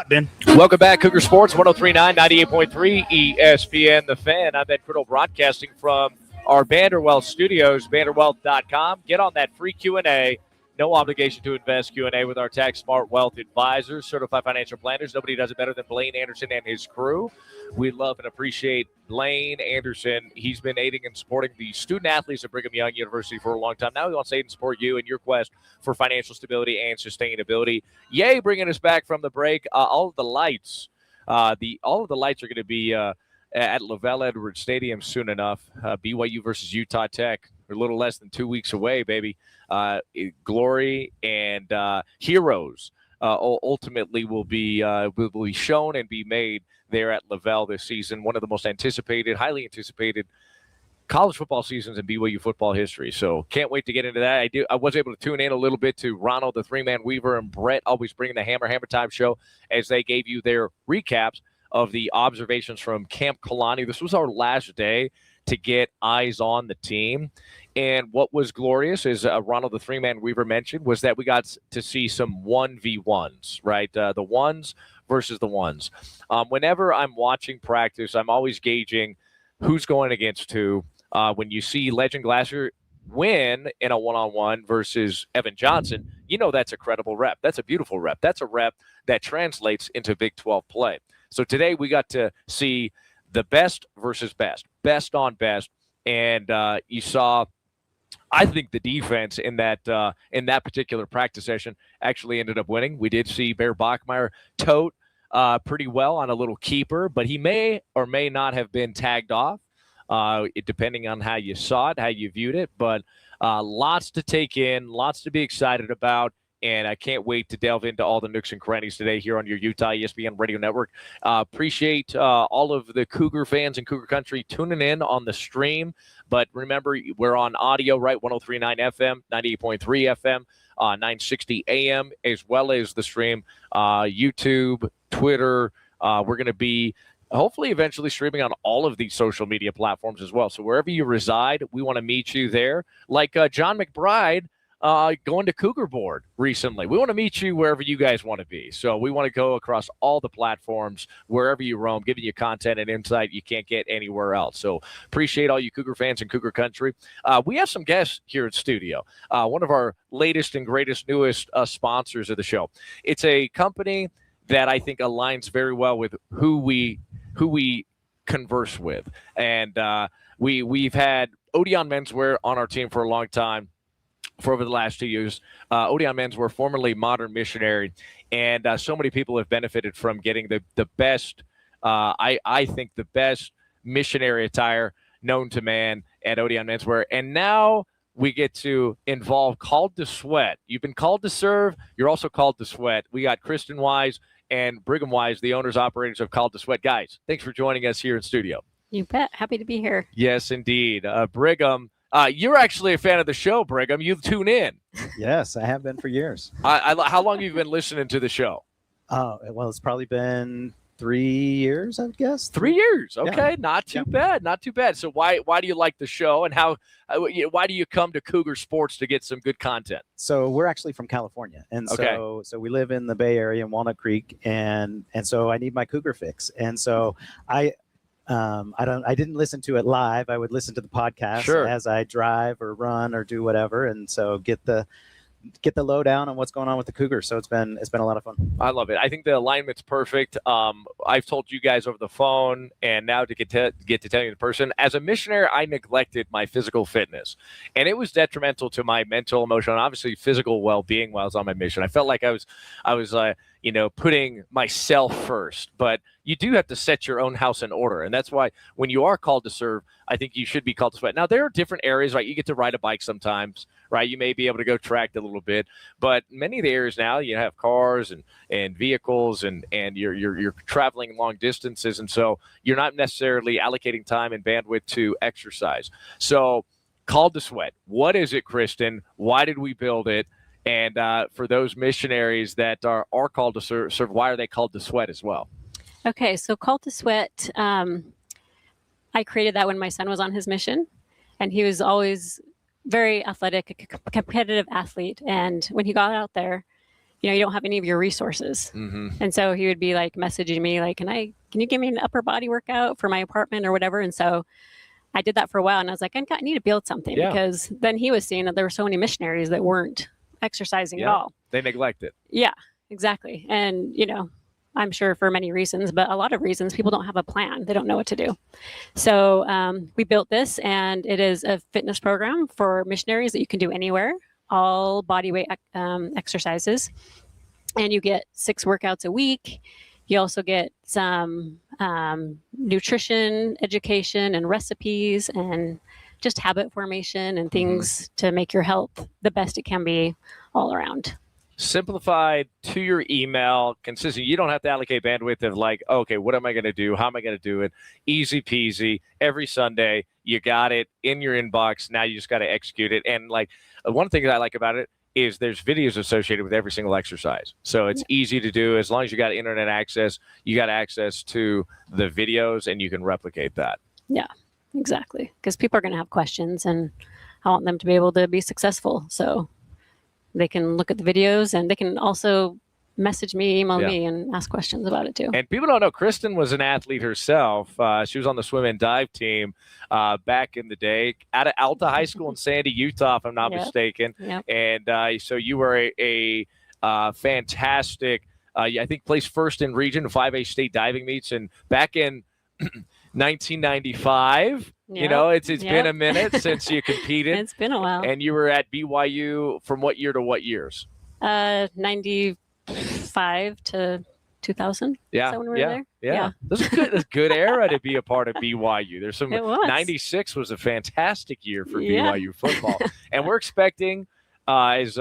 Ben. Welcome back, Cougar Sports, 103.9, 98.3 ESPN The Fan. I'm Ben Criddle broadcasting from our Vanderwell studios, vanderwell.com. Get on that free Q&A. No obligation to invest Q&A with our tax smart wealth advisors, certified financial planners. Nobody does it better than Blaine Anderson and his crew. We love and appreciate Blaine Anderson. He's been aiding and supporting the student athletes at Brigham Young University for a long time. Now he wants to aid and support you in your quest for financial stability and sustainability. Yay, bringing us back from the break. All of the lights are going to be at Lavelle Edwards Stadium soon enough. BYU versus Utah Tech. We're a little less than 2 weeks away, baby. Glory and heroes ultimately will be shown and be made there at Lavelle this season. One of the most highly anticipated college football seasons in BYU football history. So can't wait to get into that. I was able to tune in a little bit to Ronald, the three-man Weaver, and Brett always bringing the Hammer Time show as they gave you their recaps of the observations from Camp Kalani. This was our last day to get eyes on the team. And what was glorious, as Ronald, the three-man Weaver, mentioned, was that we got to see some 1v1s, right? The ones versus the ones. Whenever I'm watching practice, I'm always gauging who's going against who. When you see Legend Glasser win in a one-on-one versus Evan Johnson, you know that's a credible rep. That's a beautiful rep. That's a rep that translates into Big 12 play. So today we got to see the best versus best on best, and you saw, I think, the defense in that particular practice session actually ended up winning. We did see Bear Bachmeier tote pretty well on a little keeper, but he may or may not have been tagged off, depending on how you saw it, how you viewed it. But lots to take in, lots to be excited about. And I can't wait to delve into all the nooks and crannies today here on your Utah ESPN Radio Network. Appreciate all of the Cougar fans in Cougar Country tuning in on the stream. But remember, we're on audio, right? 103.9 FM, 98.3 FM, 960 AM, as well as the stream, YouTube, Twitter. We're going to be hopefully eventually streaming on all of these social media platforms as well. So wherever you reside, we want to meet you there. Like John McBride, going to Cougar Board recently. We want to meet you wherever you guys want to be. So we want to go across all the platforms, wherever you roam, giving you content and insight you can't get anywhere else. So appreciate all you Cougar fans in Cougar Country. We have some guests here in studio. One of our latest and greatest, newest sponsors of the show. It's a company that I think aligns very well with who we converse with. And we've had Odeon Menswear on our team for a long time. For over the last 2 years. Odeon Menswear, formerly Modern Missionary, and so many people have benefited from getting the best, I think the best missionary attire known to man at Odeon Menswear. And now we get to involve Called to Sweat. You've been called to serve. You're also called to sweat. We got Kristen Wise and Brigham Wise, the owners, operators of Called to Sweat. Guys, thanks for joining us here in studio. You bet. Happy to be here. Yes, indeed. Brigham, you're actually a fan of the show, Brigham. You tune in. Yes, I have been for years. How long have you been listening to the show? Well, it's probably been 3 years, I guess. 3 years. Okay, Yeah. Not too bad. Not too bad. So why do you like the show, and why do you come to Cougar Sports to get some good content? So we're actually from California, and so we live in the Bay Area in Walnut Creek, and so I need my Cougar fix, and so I didn't listen to it live. I would listen to the podcast as I drive or run or do whatever, and so get the lowdown on what's going on with the Cougars. So it's been a lot of fun. I love it. I think the alignment's perfect. I've told you guys over the phone, and now to get to tell you in person. As a missionary, I neglected my physical fitness, and it was detrimental to my mental, emotional, and obviously physical well-being while I was on my mission. I felt like I was putting myself first. But you do have to set your own house in order. And that's why when you are called to serve, I think you should be called to sweat. Now, there are different areas, right? You get to ride a bike sometimes, right? You may be able to go track a little bit. But many of the areas now, you have cars and vehicles and you're traveling long distances. And so you're not necessarily allocating time and bandwidth to exercise. So called to sweat. What is it, Kristen? Why did we build it? And for those missionaries that are called to serve, why are they called to sweat as well? Okay, so Called to Sweat, I created that when my son was on his mission, and he was always very athletic, a competitive athlete. And when he got out there, you don't have any of your resources. And so he would be like messaging me like, can you give me an upper body workout for my apartment or whatever? And so I did that for a while, and I was like, I need to build something, because then he was seeing that there were so many missionaries that weren't exercising at all. They neglect it. Yeah, exactly. And, I'm sure for many reasons, but a lot of reasons, people don't have a plan. They don't know what to do. So we built this, and it is a fitness program for missionaries that you can do anywhere, all body weight exercises. And you get 6 workouts a week. You also get some nutrition education and recipes and just habit formation and things to make your health the best it can be all around. Simplified to your email, consistent. You don't have to allocate bandwidth of like, okay, what am I going to do? How am I going to do it? Easy peasy. Every Sunday, you got it in your inbox. Now you just got to execute it. And like one thing that I like about it is there's videos associated with every single exercise. So it's easy to do. As long as you got internet access, you got access to the videos and you can replicate that. Yeah, exactly. Because people are going to have questions, and I want them to be able to be successful. So they can look at the videos, and they can also message me, email me, and ask questions about it too. And people don't know, Kristen was an athlete herself. She was on the swim and dive team back in the day out of Alta High School in Sandy, Utah, if I'm not mistaken. And so you were a fantastic, I think placed first in region 5A state diving meets. And back in 1995, it's been a minute since you competed. It's been a while. And you were at BYU from what year to what years? 95 to 2000. Yeah. When we were there? Yeah. This is a good era to be a part of BYU. There's some. It was. 96 was a fantastic year for BYU football, and we're expecting, we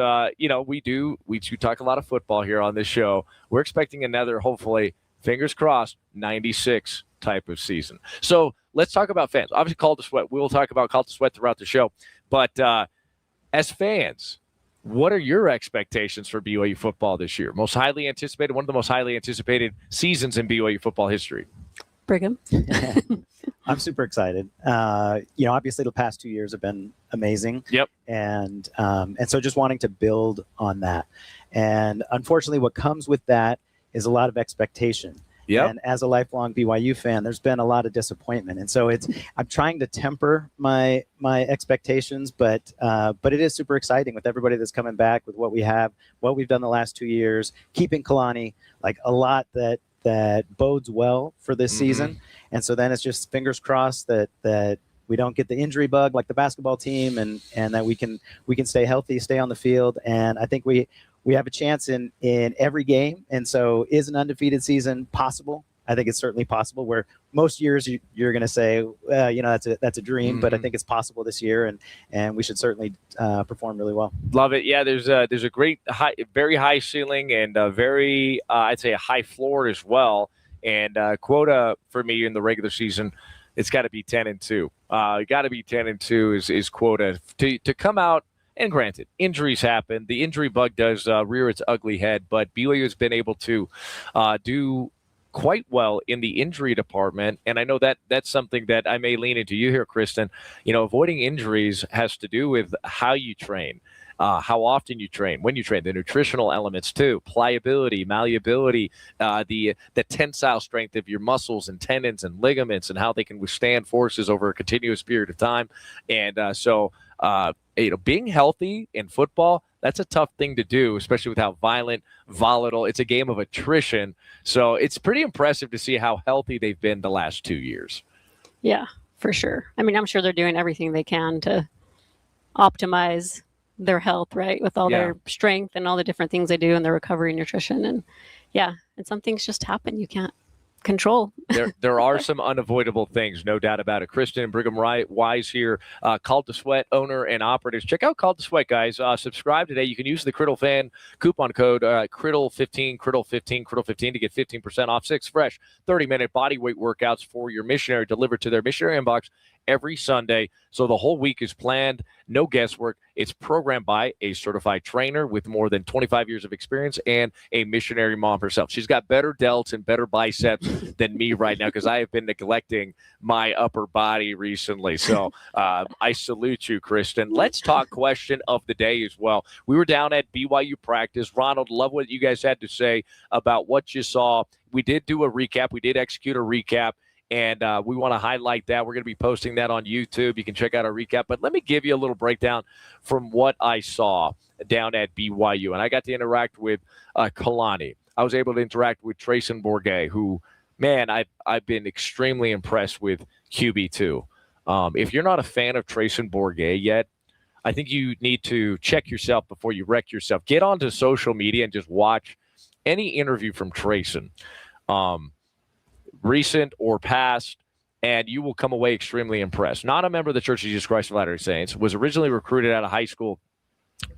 talk a lot of football here on this show. We're expecting another, hopefully, fingers crossed, 96 type of season. So let's talk about fans. Obviously, Call to Sweat. We will talk about Call to Sweat throughout the show, but as fans, what are your expectations for BYU football this year? Most highly anticipated, one of the most highly anticipated seasons in BYU football history. Brigham. I'm super excited. Obviously the past 2 years have been amazing. Yep. And so just wanting to build on that. And unfortunately, what comes with that is a lot of expectation. Yep. And as a lifelong BYU fan, there's been a lot of disappointment. And so I'm trying to temper my expectations, but it is super exciting with everybody that's coming back, with what we have, what we've done the last 2 years, keeping Kalani, like a lot that bodes well for this season. And so then it's just fingers crossed that we don't get the injury bug like the basketball team, and that we can stay healthy, stay on the field. And I think we have a chance in every game. And so is an undefeated season possible? I think it's certainly possible, where most years you're going to say, that's a dream, but I think it's possible this year, and we should certainly perform really well. Love it. Yeah, there's a great very high ceiling, and very, I'd say a high floor as well. And quota for me in the regular season, it's got to be 10-2. Got to be 10-2 is quota to come out. And granted, injuries happen. The injury bug does rear its ugly head, but BYU has been able to do quite well in the injury department. And I know that that's something that I may lean into you here, Kristen. Avoiding injuries has to do with how you train, how often you train, when you train, the nutritional elements too, pliability, malleability, the tensile strength of your muscles and tendons and ligaments, and how they can withstand forces over a continuous period of time. And being healthy in football, that's a tough thing to do, especially with how violent, volatile. It's a game of attrition. So it's pretty impressive to see how healthy they've been the last 2 years. Yeah, for sure. I mean, I'm sure they're doing everything they can to optimize their health, right? With all their strength and all the different things they do, and their recovery and nutrition. And and some things just happen. You can't control. There are some unavoidable things, no doubt about it. Kristen and Brigham Wise here, Call to Sweat owner and operators. Check out Call to Sweat, guys. Subscribe today. You can use the Criddle fan coupon code Criddle15 to get 15% off 6 fresh 30-minute body weight workouts for your missionary, delivered to their missionary inbox every Sunday. So the whole week is planned, no guesswork. It's programmed by a certified trainer with more than 25 years of experience and a missionary mom herself. She's got better delts and better biceps than me right now because I have been neglecting my upper body recently. So I salute you, Kristen. Let's talk question of the day as well. We were down at BYU practice. Ronald, love what you guys had to say about what you saw. We did do a recap. We did execute a recap. And we want to highlight that. We're going to be posting that on YouTube. You can check out our recap. But let me give you a little breakdown from what I saw down at BYU. And I got to interact with Kalani. I was able to interact with Trayson Bourget, who, man, I've been extremely impressed with QB2. If you're not a fan of Trayson Bourget yet, I think you need to check yourself before you wreck yourself. Get onto social media and just watch any interview from Trayson. Recent or past, and you will come away extremely impressed. Not a member of the Church of Jesus Christ of Latter-day Saints, was originally recruited out of high school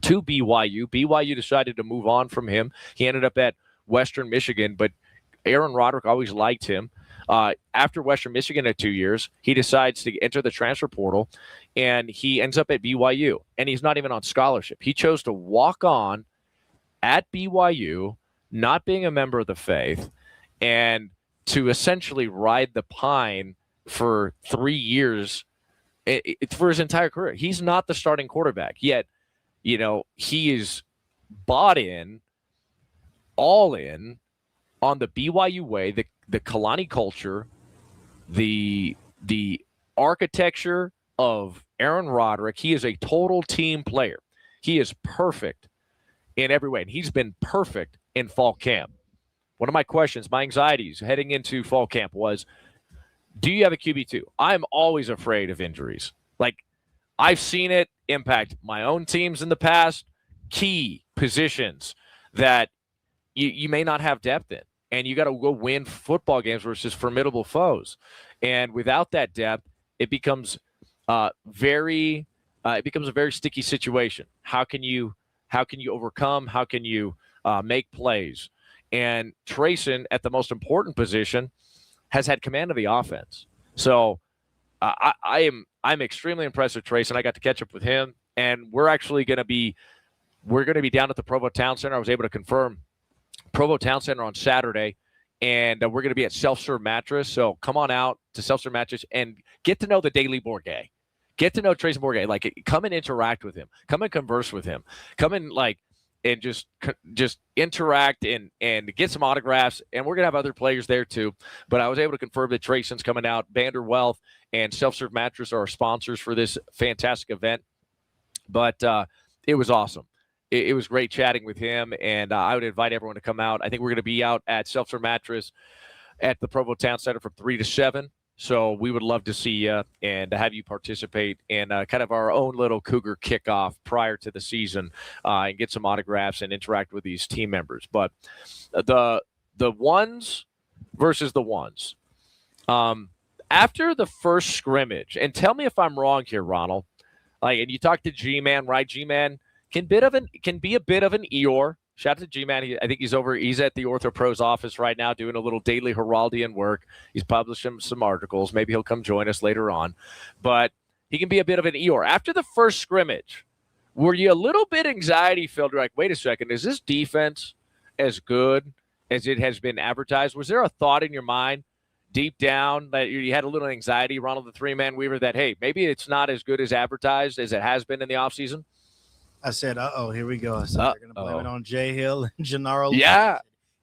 to BYU. BYU decided to move on from him. He ended up at Western Michigan, but Aaron Roderick always liked him. After Western Michigan at 2 years, he decides to enter the transfer portal, and he ends up at BYU, and he's not even on scholarship. He chose to walk on at BYU, not being a member of the faith, and to essentially ride the pine for 3 years for his entire career. He's not the starting quarterback, yet, he is bought in, all in, on the BYU way, the Kalani culture, the architecture of Aaron Roderick. He is a total team player. He is perfect in every way, and he's been perfect in fall camp. One of my questions, my anxieties heading into fall camp was, do you have a QB2? I'm always afraid of injuries. Like, I've seen it impact my own teams in the past, key positions that you may not have depth in, and you got to go win football games versus formidable foes. And without that depth, it becomes a very sticky situation. How can you overcome? How can you make plays? And Trayson, at the most important position, has had command of the offense. So I'm extremely impressed with Trayson. I got to catch up with him, and we're going to be down at the Provo Town Center. I was able to confirm Provo Town Center on Saturday, and we're going to be at Self-Serve Mattress. So come on out to Self-Serve Mattress and get to know the Daily Bourget. Get to know Trayson Bourget. Like, come and interact with him. Come and converse with him. Come and and just interact and get some autographs. And we're going to have other players there too. But I was able to confirm that Trayson's coming out. Vanderwealth and Self-Serve Mattress are our sponsors for this fantastic event. But it was awesome. It was great chatting with him, and I would invite everyone to come out. I think we're going to be out at Self-Serve Mattress at the Provo Town Center from 3 to 7. So we would love to see you and have you participate in kind of our own little Cougar kickoff prior to the season and get some autographs and interact with these team members. But the ones versus the ones. After the first scrimmage, and tell me if I'm wrong here, Ronald, and you talked to G-Man, right? G-Man can be a bit of an Eeyore. Shout out to G-Man. I think he's at the OrthoPro's office right now doing a little daily Heraldian work. He's publishing some articles. Maybe he'll come join us later on. But he can be a bit of an Eeyore. After the first scrimmage, were you a little bit anxiety-filled? You're like, wait a second, is this defense as good as it has been advertised? Was there a thought in your mind deep down that you had a little anxiety, Ronald the Three-Man Weaver, that, hey, maybe it's not as good as advertised as it has been in the offseason? I said, here we go. So they're going to blame it on Jay Hill and Gennaro. Yeah.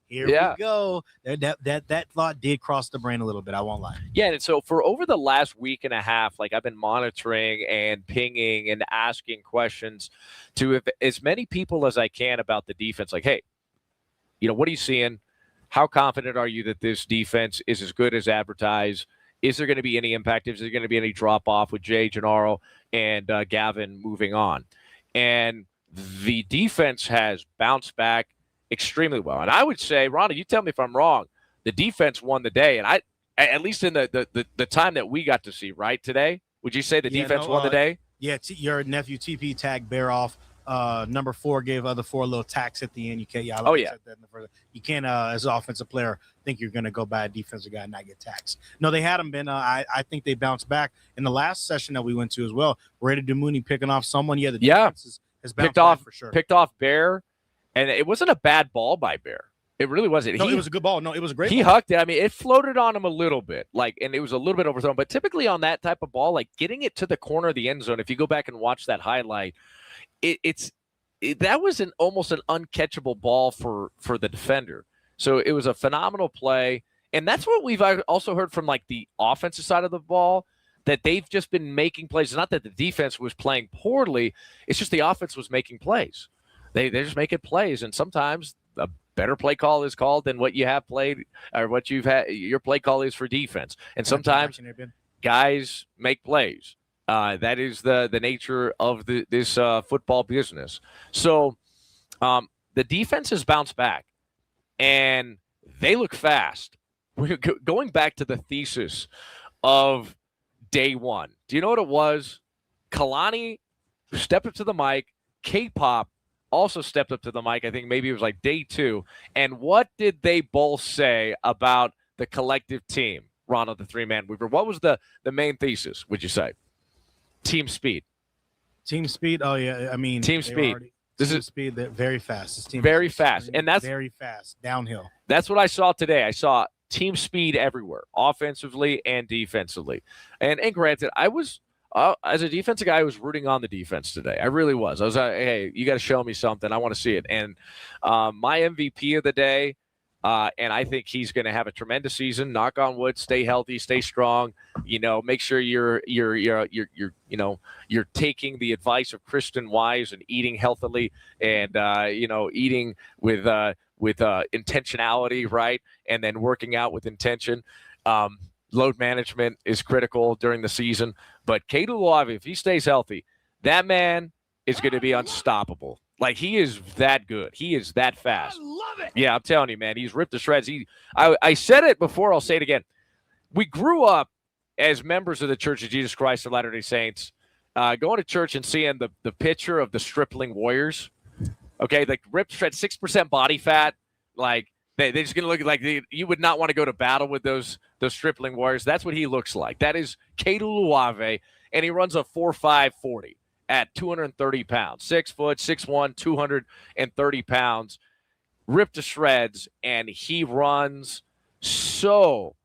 Here we go. That thought did cross the brain a little bit. I won't lie. Yeah, and so for over the last week and a half, I've been monitoring and pinging and asking questions to as many people as I can about the defense. Like, hey, what are you seeing? How confident are you that this defense is as good as advertised? Is there going to be any impact? Is there going to be any drop-off with Jay, Gennaro, and Gavin moving on? And the defense has bounced back extremely well. And I would say, Ronnie, you tell me if I'm wrong, the defense won the day. And at least in the time that we got to see, right, today, would you say the defense won the day? Yeah, your nephew TP tagged Bear off number 4 gave other 4 a little tax at the end. You can't. Yeah, Oh, yeah. said that in the first. You can't, as an offensive player, think you're going to go by a defensive guy and not get taxed. No, they hadn't been. I think they bounced back in the last session that we went to as well. Brady Dumooney picking off someone. Yeah, the defense has bounced back for sure. Picked off Bear, and it wasn't a bad ball by Bear. It really wasn't. No, it was a good ball. No, it was a great ball. He hucked it. I mean, it floated on him a little bit, and it was a little bit overthrown. But typically on that type of ball, like getting it to the corner of the end zone, if you go back and watch that highlight, that was almost an uncatchable ball for the defender. So it was a phenomenal play. And that's what we've also heard from like the offensive side of the ball, that they've just been making plays. It's not that the defense was playing poorly. It's just the offense was making plays. They're just making plays. And sometimes a better play call is called than what you have played or what you've had. Your play call is for defense. And sometimes guys make plays. That is the nature of this football business. So the defense has bounced back, and they look fast. We're going back to the thesis of day one. Do you know what it was? Kalani stepped up to the mic. K-Pop also stepped up to the mic. I think maybe it was like day 2. And what did they both say about the collective team, Ronald, the 3-man weaver? What was the main thesis, would you say? Team speed. Team speed. Oh yeah, I mean team speed. This is speed. That very fast. This team very fast, and that's very fast downhill. That's what I saw today. I saw team speed everywhere, offensively and defensively. And granted, I was as a defensive guy, I was rooting on the defense today. I really was. I was like, hey, you got to show me something. I want to see it. And my MVP of the day. And I think he's going to have a tremendous season. Knock on wood. Stay healthy. Stay strong. Make sure you're taking the advice of Kristen Wise and eating healthily and eating with intentionality, right? And then working out with intention. Load management is critical during the season. But Cougar Olave, if he stays healthy, that man is going to be unstoppable. Like, he is that good. He is that fast. I love it. Yeah, I'm telling you, man. He's ripped to shreds. I said it before. I'll say it again. We grew up as members of the Church of Jesus Christ of Latter-day Saints, going to church and seeing the picture of the stripling warriors. Okay, like ripped to shreds, 6% body fat. Like, they're just going to look like you would not want to go to battle with those stripling warriors. That's what he looks like. That is Cougar Olave, and he runs a 4.5 40. At 230 pounds, 6 foot, 6'1", 230 pounds, ripped to shreds, and he runs so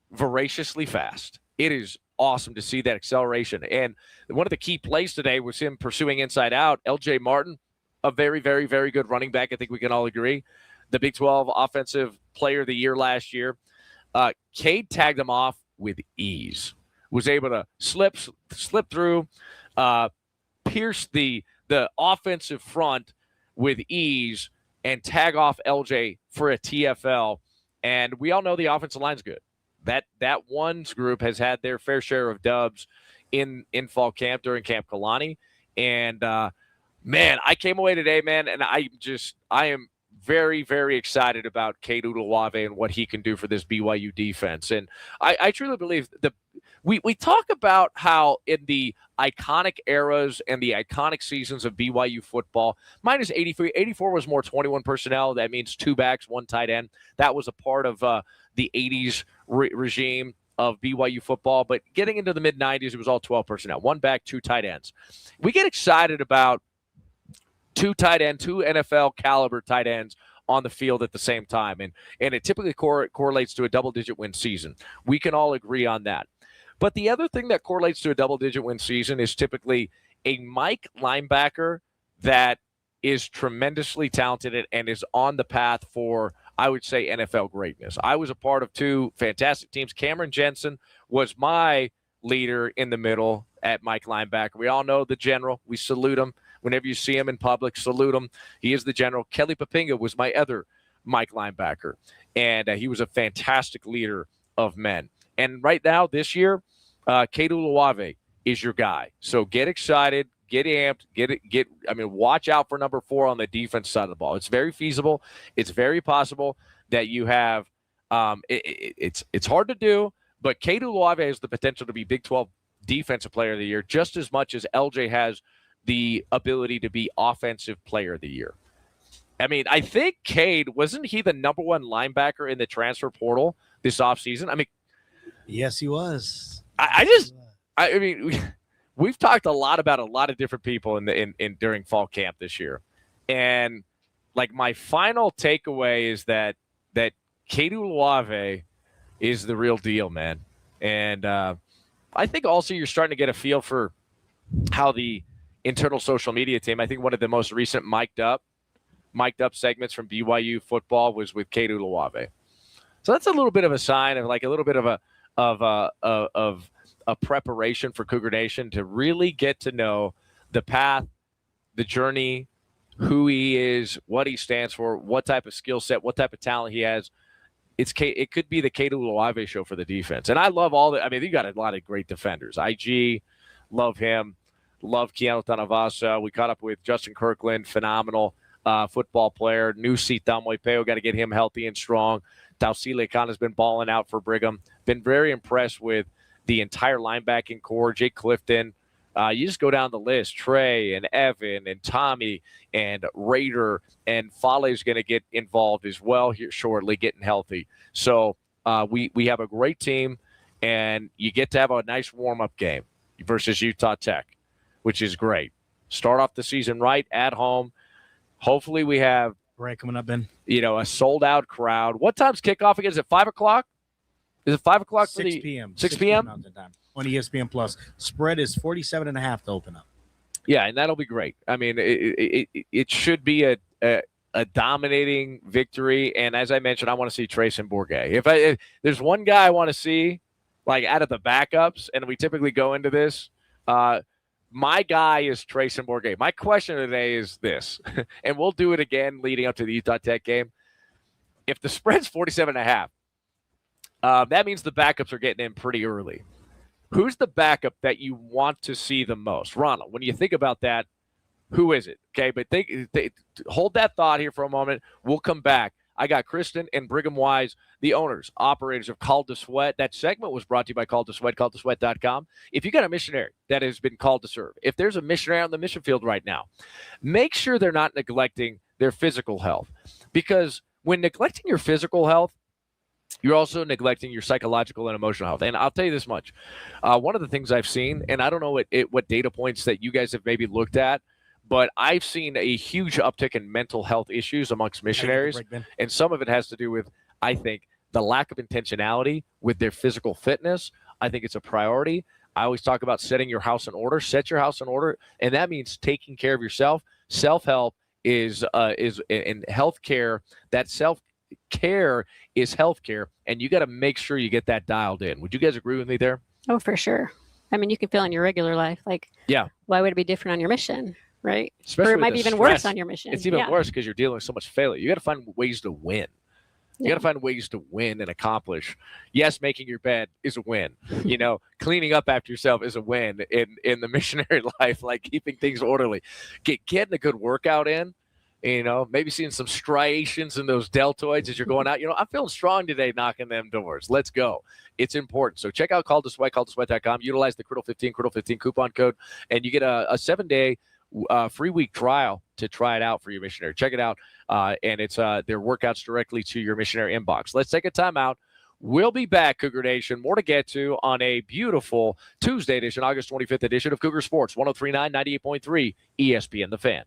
voraciously fast. It is awesome to see that acceleration. And one of the key plays today was him pursuing inside out. L.J. Martin, a very, very, very good running back. I think we can all agree. The Big 12 Offensive Player of the Year last year. Cade tagged him off with ease. Was able to slip through, pierce the offensive front with ease and tag off LJ for a TFL. And we all know the offensive line's good. That ones group has had their fair share of dubs in fall camp during Camp Kalani. And man, I came away today, man, and I am very, very excited about Cougar Olave and what he can do for this BYU defense. And I truly believe we talk about how in the iconic eras and the iconic seasons of BYU football, minus 83, 84 was more 21 personnel. That means 2 backs, 1 tight end. That was a part of the 80s regime of BYU football. But getting into the mid-90s, it was all 12 personnel, 1 back, 2 tight ends. We get excited about 2 NFL caliber tight ends on the field at the same time. And it typically correlates to a double-digit win season. We can all agree on that. But the other thing that correlates to a double-digit win season is typically a Mike linebacker that is tremendously talented and is on the path for, I would say, NFL greatness. I was a part of 2 fantastic teams. Cameron Jensen was my leader in the middle at Mike linebacker. We all know the general. We salute him. Whenever you see him in public, salute him. He is the general. Kelly Papinga was my other Mike linebacker, and he was a fantastic leader of men. And right now, this year, Cougar Olave is your guy. So get excited, get amped, watch out for number 4 on the defense side of the ball. It's very feasible. It's very possible that you have it's hard to do, but Cougar Olave has the potential to be Big 12 Defensive Player of the Year just as much as LJ has the ability to be offensive player of the year. I mean, I think Cade, wasn't he the number one linebacker in the transfer portal this offseason? I mean, yes, he was. I mean, we've talked a lot about a lot of different people in during fall camp this year. And like my final takeaway is that Cade Uluave is the real deal, man. And I think also you're starting to get a feel for how the internal social media team, I think one of the most recent mic'd up segments from BYU football was with Cade Uluave. So that's a little bit of a sign of like a little bit of a preparation for Cougar Nation to really get to know the path, the journey, who he is, what he stands for, what type of skill set, what type of talent he has. It could be the Cade Uluave show for the defense. And I love you got a lot of great defenders. IG, love him. Love Keanu Tanavasa. We caught up with Justin Kirkland, phenomenal football player. Nusi Tamoipeo, got to get him healthy and strong. Tausile Khan has been balling out for Brigham. Been very impressed with the entire linebacking core. Jake Clifton. You just go down the list. Trey and Evan and Tommy and Raider and Fale is going to get involved as well here shortly, getting healthy. So we have a great team, and you get to have a nice warm-up game versus Utah Tech, which is great. Start off the season right at home. Hopefully we have coming up, Ben. A sold-out crowd. What time's kickoff again? Is it 5 o'clock? Is it 5 o'clock? 6 p.m. 6 p.m. Mountain Time on ESPN Plus. Spread is 47.5 to open up. Yeah, and that'll be great. I mean, it should be a dominating victory. And as I mentioned, I want to see Trayson Bourget. If there's one guy I want to see, like out of the backups, and we typically go into this, my guy is Trayson Bourget. My question today is this, and we'll do it again leading up to the Utah Tech game. If the spread's 47.5, that means the backups are getting in pretty early. Who's the backup that you want to see the most? Ronald, when you think about that, who is it? Okay, but hold that thought here for a moment. We'll come back. I got Kristen and Brigham Wise, the owners, operators of Called to Sweat. That segment was brought to you by Called to Sweat, calledtosweat.com. If you got a missionary that has been called to serve, if there's a missionary on the mission field right now, make sure they're not neglecting their physical health. Because when neglecting your physical health, you're also neglecting your psychological and emotional health. And I'll tell you this much. One of the things I've seen, and I don't know what data points that you guys have maybe looked at, but I've seen a huge uptick in mental health issues amongst missionaries. And some of it has to do with, I think, the lack of intentionality with their physical fitness. I think it's a priority. I always talk about setting your house in order. Set your house in order. And that means taking care of yourself. Self-help is in healthcare. That self-care is healthcare. And you got to make sure you get that dialed in. Would you guys agree with me there? Oh, for sure. I mean, you can feel in your regular life, like, yeah, why would it be different on your mission? Right. Especially or it might be even worse on your mission. It's even worse because you're dealing with so much failure. You got to find ways to win. You got to find ways to win and accomplish. Yes, making your bed is a win. Cleaning up after yourself is a win in the missionary life, like keeping things orderly. Getting a good workout in, maybe seeing some striations in those deltoids as you're going out. I'm feeling strong today knocking them doors. Let's go. It's important. So check out Called to Sweat, calledtosweat.com. Utilize the Criddle15 coupon code, and you get a 7-day free week trial to try it out for your missionary. Check it out. And it's their workouts directly to your missionary inbox. Let's take a time out. We'll be back, Cougar Nation. More to get to on a beautiful Tuesday edition, August 25th edition of Cougar Sports, 103.9, 98.3 ESPN The Fan.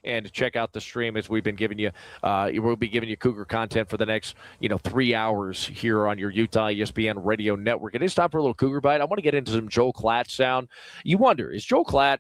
and check out the stream as we've been giving you. We'll be giving you Cougar content for the next 3 hours here on your Utah ESPN radio network. It is time for a little Cougar Bite. I want to get into some Joel Klatt sound. You wonder, is Joel Klatt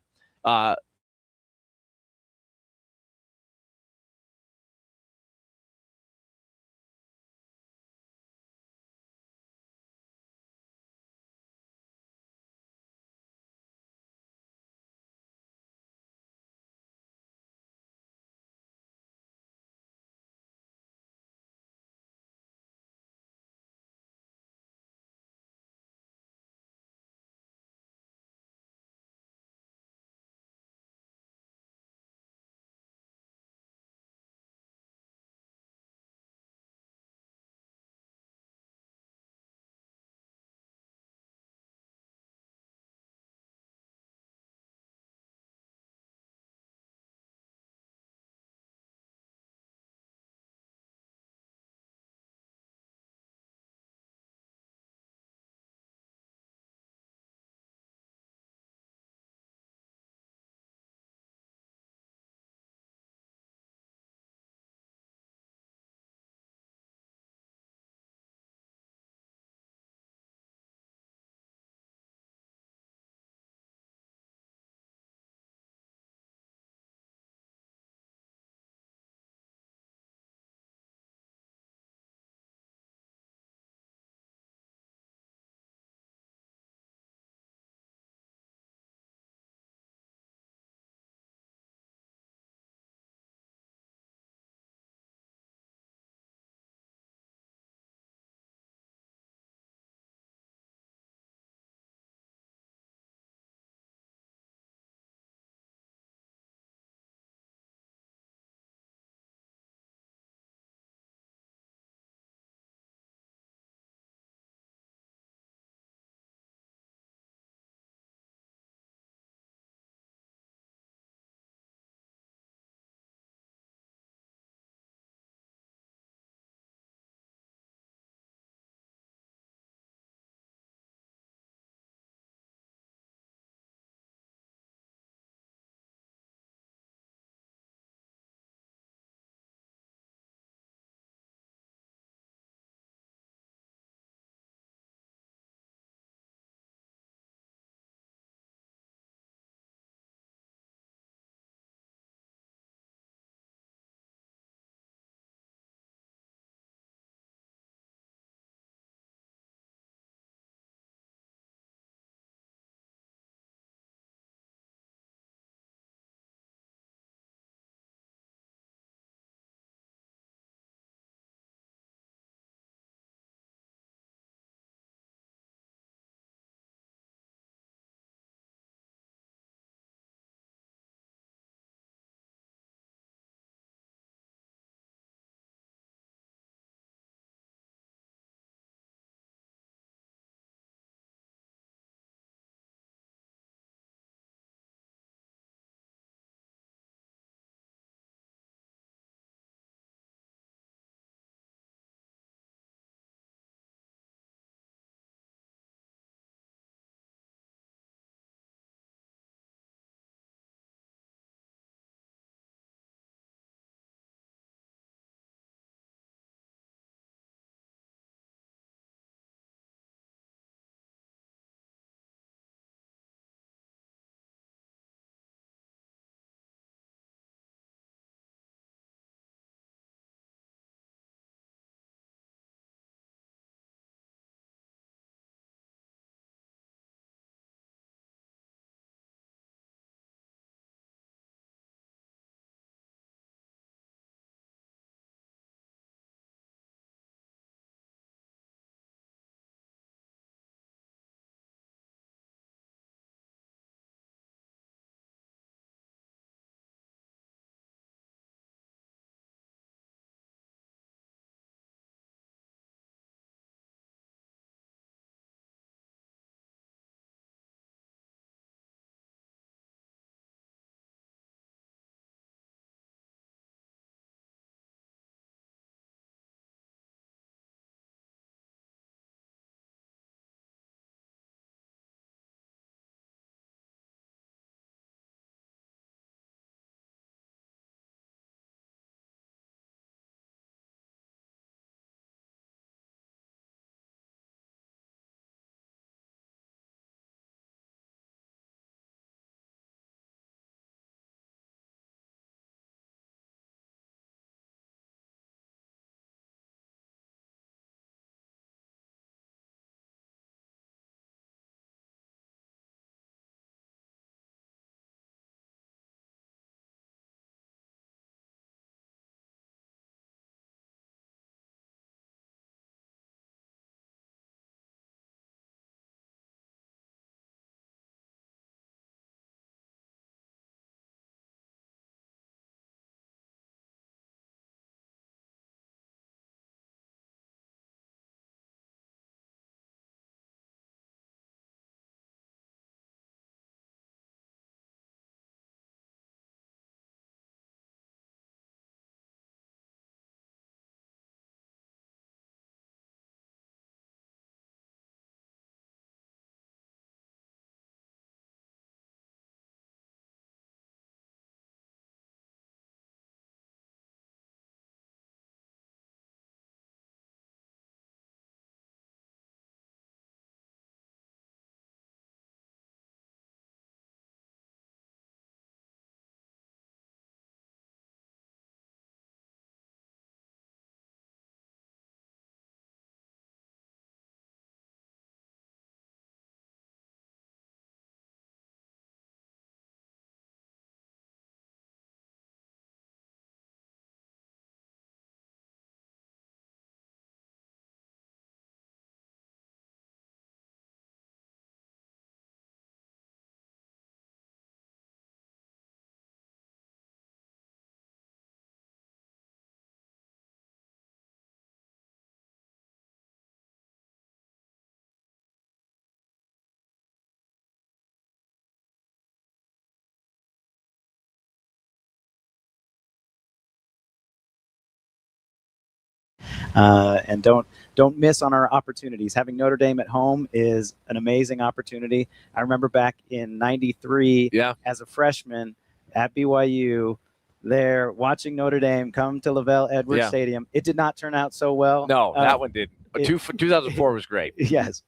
and don't miss on our opportunities. Having Notre Dame at home is an amazing opportunity. I remember back in '93, as a freshman at BYU, there watching Notre Dame come to Lavelle Edwards Stadium. It did not turn out so well. No, that one didn't. 2004 was great. Yes,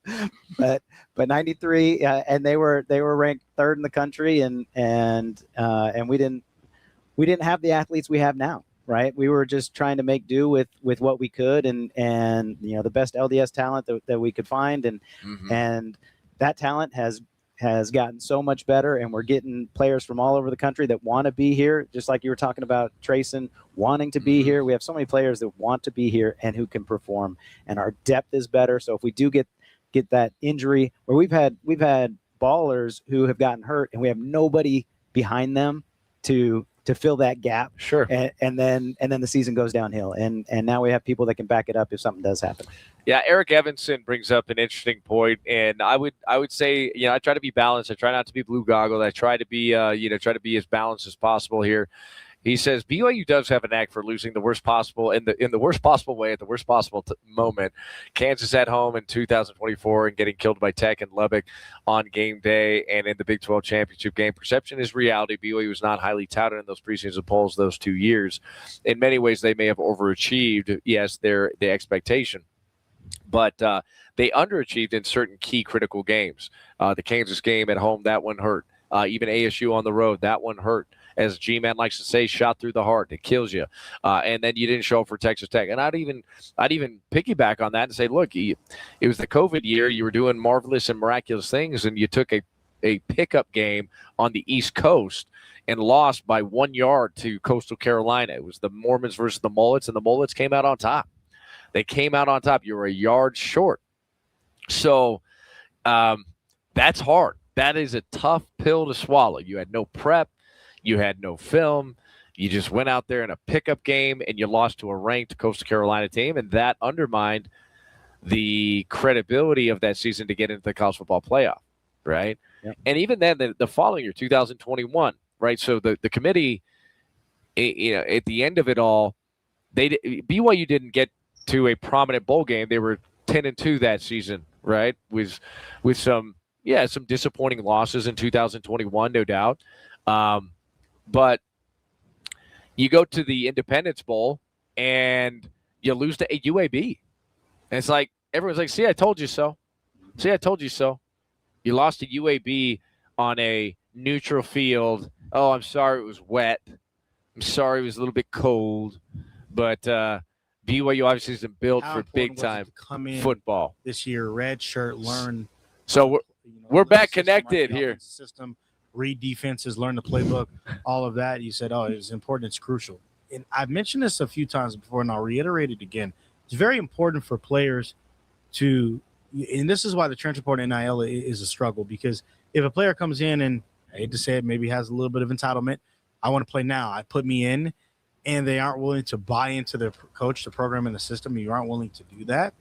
but '93, and they were ranked third in the country, and we didn't have the athletes we have now. Right, we were just trying to make do with what we could, and the best LDS talent that we could find, and that talent has gotten so much better, and we're getting players from all over the country that want to be here, just like you were talking about Trayson wanting to be here. We have so many players that want to be here and who can perform, and our depth is better. So if we do get that injury, where we've had ballers who have gotten hurt and we have nobody behind them to fill that gap, sure, and then the season goes downhill, and now we have people that can back it up if something does happen. Yeah, Eric Evanson brings up an interesting point, and I would say, I try to be balanced. I try not to be blue goggled. I try to be as balanced as possible here. He says BYU does have a knack for losing the worst possible in the worst possible way at the worst possible moment. Kansas at home in 2024 and getting killed by Tech and Lubbock on game day, and in the Big 12 championship game. Perception is reality. BYU was not highly touted in those preseason polls those 2 years. In many ways, they may have overachieved, yes, the expectation, but they underachieved in certain key critical games. The Kansas game at home, that one hurt. Even ASU on the road, that one hurt. As G-Man likes to say, shot through the heart. It kills you. And then you didn't show up for Texas Tech. And I'd even piggyback on that and say, look, it was the COVID year. You were doing marvelous and miraculous things, and you took a pickup game on the East Coast and lost by 1 yard to Coastal Carolina. It was the Mormons versus the Mullets, and the Mullets came out on top. They came out on top. You were a yard short. So that's hard. That is a tough pill to swallow. You had no prep. You had no film. You just went out there in a pickup game, and you lost to a ranked Coastal Carolina team, and that undermined the credibility of that season to get into the college football playoff, right? Yep. And even then, the following year, 2021, right? So the committee, at the end of it all, BYU didn't get to a prominent bowl game. They were 10-2 that season, right? With some disappointing losses in 2021, no doubt. But you go to the Independence Bowl and you lose to a UAB. And it's like, everyone's like, see, I told you so. See, I told you so. You lost to UAB on a neutral field. Oh, I'm sorry it was wet. I'm sorry it was a little bit cold. But BYU obviously isn't built for big-time football. This year, red shirt, learn. So we're back connected here. System. Read defenses, learn the playbook, all of that. You said, it's important, it's crucial. And I've mentioned this a few times before, and I'll reiterate it again. It's very important for players to, and this is why the transfer portal NIL is a struggle, because if a player comes in and, I hate to say it, maybe has a little bit of entitlement, I want to play now, I put me in, and they aren't willing to buy into their coach, the program, and the system, you aren't willing to do that,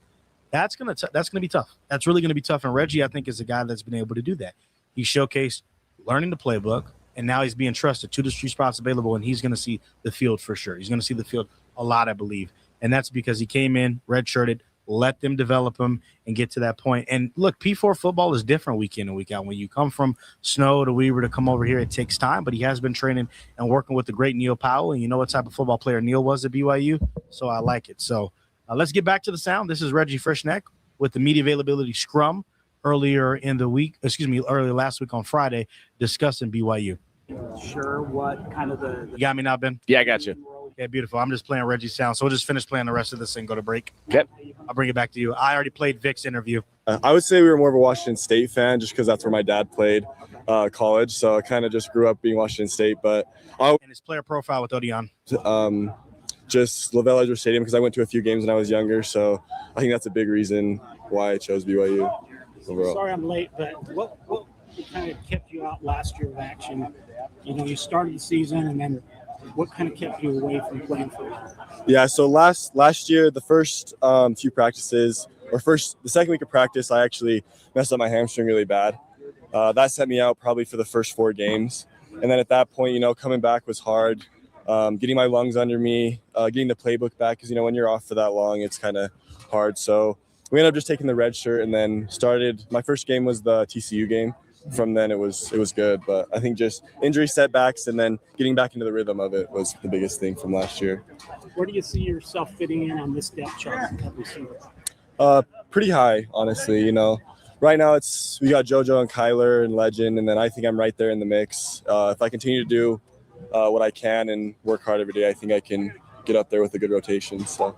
that's gonna be tough. That's really going to be tough. And Reggie, I think, is a guy that's been able to do that. He showcased learning the playbook, and now he's being trusted. 2 to 3 spots available, and he's going to see the field for sure. He's going to see the field a lot, I believe. And that's because he came in, redshirted, let them develop him and get to that point. And look, P4 football is different week in and week out. When you come from Snow to Weaver to come over here, it takes time, but he has been training and working with the great Neil Powell. And you know what type of football player Neil was at BYU, so I like it. So let's get back to the sound. This is Reggie Frischneck with the Media Availability Scrum. Earlier last week on Friday, discussing BYU. Sure, what kind of You got me now, Ben? Yeah, I got you. Yeah, beautiful. I'm just playing Reggie's sound, so we'll just finish playing the rest of this and go to break. Okay. I'll bring it back to you. I already played Vic's interview. I would say we were more of a Washington State fan just because that's where my dad played college, so I kind of just grew up being Washington State. But and his player profile with Odion? Just Lavelle Edwards Stadium because I went to a few games when I was younger, so I think that's a big reason why I chose BYU. Overall. Sorry I'm late, but what kind of kept you out last year of action? You started the season, and then what kind of kept you away from playing for you? Yeah, so last year, the first few practices, the second week of practice, I actually messed up my hamstring really bad. That set me out probably for the first 4 games. And then at that point, coming back was hard. getting my lungs under me, getting the playbook back. Because, when you're off for that long, it's kind of hard. So we ended up just taking the red shirt and then started. My first game was the TCU game. From then it was good. But I think just injury setbacks and then getting back into the rhythm of it was the biggest thing from last year. Where do you see yourself fitting in on this depth chart at receiver? Pretty high, honestly. Right now we got JoJo and Kyler and Legend, and then I think I'm right there in the mix. If I continue to do what I can and work hard every day, I think I can get up there with a good rotation. So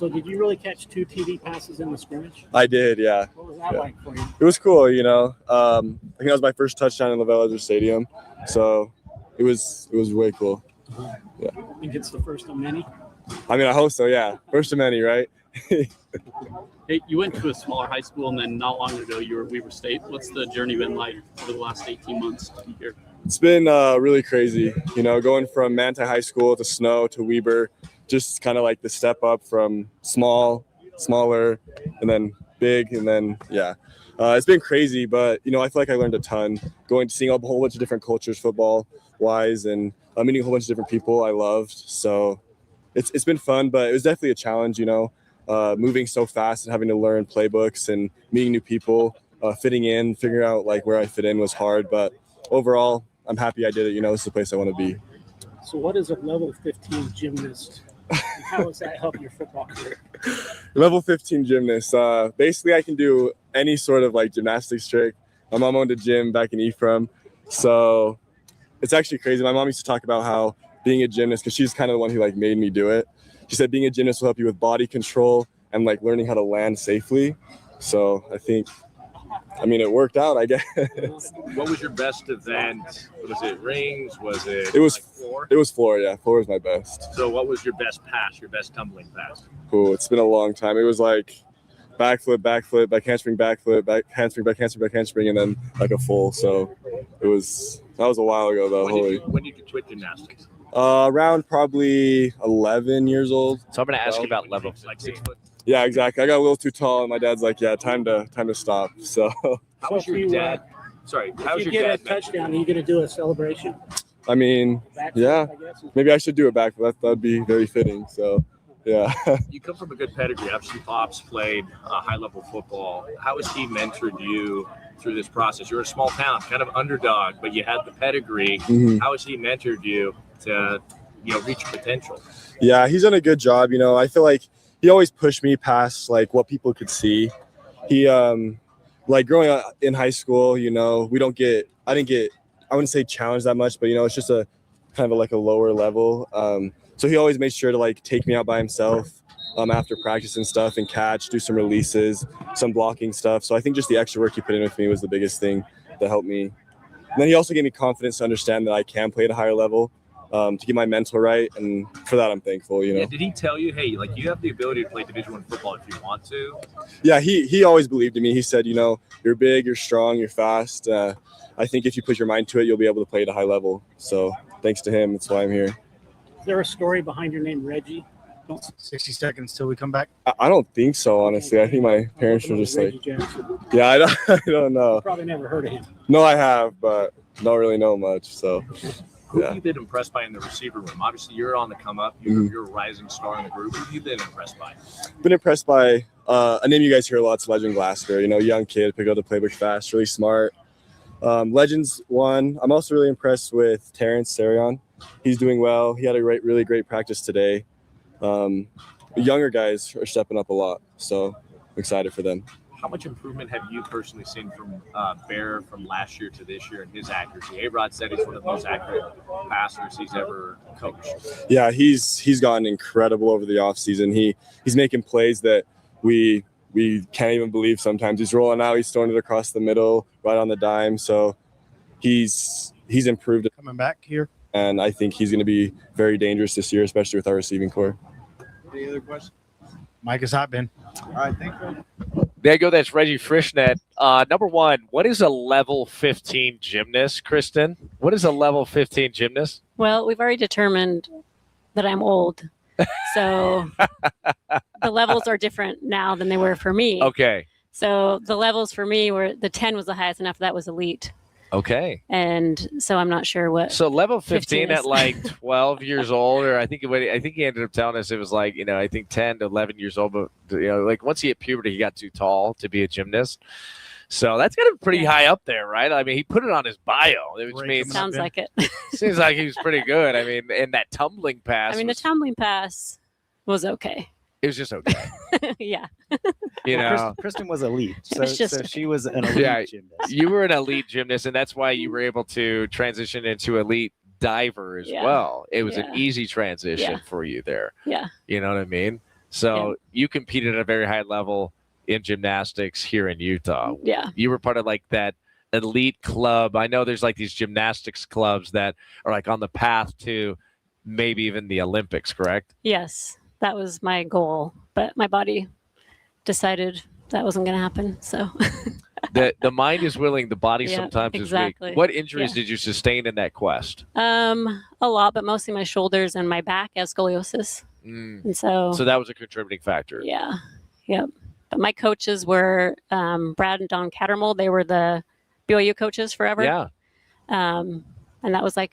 did you really catch 2 TD passes in the scrimmage? I did, yeah. What was that like for you? It was cool, I think that was my first touchdown in LaVell Stadium, so it was way cool. Yeah. I think it's the first of many. I mean, I hope so, yeah. First of many, right? Hey, you went to a smaller high school, and then not long ago you were at Weber State. What's the journey been like over the last 18 months here? It's been really crazy, going from Manti High School to Snow to Weber, just kind of like the step up from smaller, and then big, and then, yeah. It's been crazy, but, I feel like I learned a ton seeing a whole bunch of different cultures football-wise, and meeting a whole bunch of different people I loved. So it's been fun, but it was definitely a challenge, moving so fast and having to learn playbooks and meeting new people, fitting in, figuring out like where I fit in was hard. But overall, I'm happy I did it. This is the place I want to be. So what is a level 15 gymnast? And how does that help your football career? Level 15 gymnast. Basically, I can do any sort of like gymnastics trick. My mom owned a gym back in Ephraim. So it's actually crazy. My mom used to talk about how being a gymnast, because she's kind of the one who like made me do it. She said being a gymnast will help you with body control and like learning how to land safely. So I think, it worked out, I guess. What was your best event? Was it rings? Was it? It was floor. It was floor, yeah. Floor was my best. So what was your best pass? Your best tumbling pass? Cool. It's been a long time. It was like backflip, back handspring, backflip, back handspring, and then like a full. So that was a while ago though. When did you quit gymnastics? Around probably 11 years old. So I'm going to ask you about level. Like 6 foot. Yeah, exactly. I got a little too tall, and my dad's like, "Yeah, time to stop." So. How was your dad? Sorry, how was If your you dad? get a touchdown, are you going to do a celebration? Yeah. I guess. Maybe I should do it back. That'd be very fitting. So, yeah. You come from a good pedigree. Obviously, Pops played high-level football. How has he mentored you through this process? You're a small town, kind of underdog, but you had the pedigree. Mm-hmm. How has he mentored you to, reach your potential? Yeah, he's done a good job. I feel like he always pushed me past like what people could see. He, like growing up in high school, I wouldn't say challenged that much, but it's just a kind of like a lower level. So he always made sure to like take me out by himself after practice and stuff and catch, do some releases, some blocking stuff. So I think just the extra work he put in with me was the biggest thing that helped me. And then he also gave me confidence to understand that I can play at a higher level, to get my mental right, and for that I'm thankful. Yeah, did he tell you, hey, like you have the ability to play Division I football if you want to? Yeah, he always believed in me. He said, you're big, you're strong, you're fast. I think if you put your mind to it, you'll be able to play at a high level. So thanks to him, that's why I'm here. Is there a story behind your name, Reggie? 60 seconds till we come back. I don't think so, honestly. I think my parents were just like, Jackson. yeah, I don't know. Probably never heard of him. No, I have, but don't really know much. So. Who have you been impressed by in the receiver room? Obviously, you're on the come up. You're a rising star in the group. Who have you been impressed by? Been impressed by a name you guys hear a lot. It's Legend Glasgow. Young kid, pick up the playbook fast, really smart. Legends one. I'm also really impressed with Terrence Sarion. He's doing well. He had a really great practice today. Younger guys are stepping up a lot, so I'm excited for them. How much improvement have you personally seen from Bear from last year to this year in his accuracy? A-Rod said he's one of the most accurate passers he's ever coached. Yeah, he's gotten incredible over the offseason. He's making plays that we can't even believe sometimes. He's rolling out, he's throwing it across the middle, right on the dime. So he's improved. Coming back here. And I think he's going to be very dangerous this year, especially with our receiving core. Any other questions? Mike is hot, Ben. All right, thanks, man. There you go. That's Reggie Frischnet. Number one, what is a level 15 gymnast, Kristen? What is a level 15 gymnast? Well, we've already determined that I'm old. So the levels are different now than they were for me. Okay. So the levels for me were the 10 was the highest, and after that was elite. Okay. And so I'm not sure what. So level 15 15 at is. like 12 years old, or I think he ended up telling us it was like, I think 10 to 11 years old, but like once he hit puberty, he got too tall to be a gymnast. So that's got to be pretty high up there, right? I mean, he put it on his bio, which means Sounds like it. seems like he was pretty good. I mean, and that tumbling pass. I mean, the tumbling pass was okay. It was just okay. Yeah. Kristen was elite, so she was an elite gymnast. You were an elite gymnast, and that's why you were able to transition into elite diver as well. It was an easy transition for you there. Yeah. You know what I mean? So you competed at a very high level in gymnastics here in Utah. Yeah. You were part of like that elite club. I know there's like these gymnastics clubs that are like on the path to maybe even the Olympics, correct? Yes. That was my goal, but my body decided that wasn't going to happen. So the mind is willing, the body sometimes is weak. What injuries did you sustain in that quest? A lot, but mostly my shoulders and my back as scoliosis. And so that was a contributing factor. Yeah. Yep. But my coaches were Brad and Don Cattermold. They were the BYU coaches forever. Yeah. And that was like,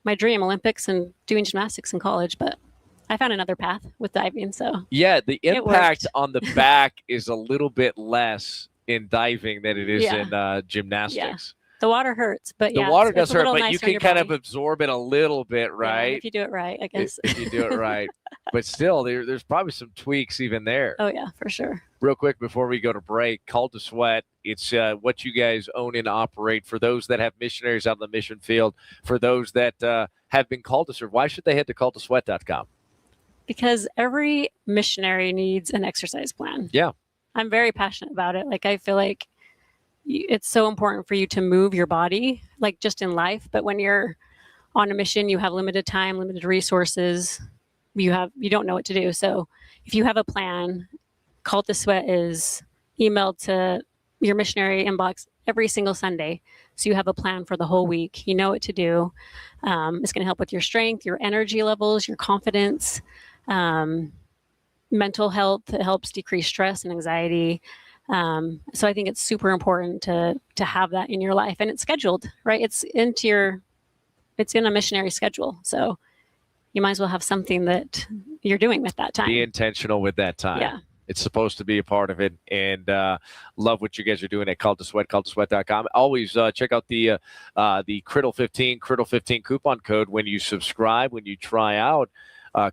my dream, Olympics and doing gymnastics in college, but I found another path with diving. So the impact on the back is a little bit less in diving than it is in gymnastics. Yeah. The water hurts, but the water does hurt, but you can kind of absorb it a little bit, right? If you do it right, I guess. If you do it right. But still, there's probably some tweaks even there. Oh, yeah, for sure. Real quick before we go to break, Called to Sweat. It's what you guys own and operate for those that have missionaries out in the mission field, for those that have been called to serve. Why should they head to calledtosweat.com? Because every missionary needs an exercise plan. Yeah. I'm very passionate about it. Like, I feel like it's so important for you to move your body, like just in life. But when you're on a mission, you have limited time, limited resources. You don't know what to do. So if you have a plan, Call to Sweat is emailed to your missionary inbox every single Sunday. So you have a plan for the whole week. You know what to do. It's going to help with your strength, your energy levels, your confidence, mental health. It helps decrease stress and anxiety. So I think it's super important to have that in your life, and it's scheduled, right? It's in a missionary schedule. So you might as well have something that you're doing with that time. Be intentional with that time. Yeah. It's supposed to be a part of it, and love what you guys are doing at Called to Sweat, calledtosweat.com. Always check out the Criddle 15 coupon code when you subscribe, when you try out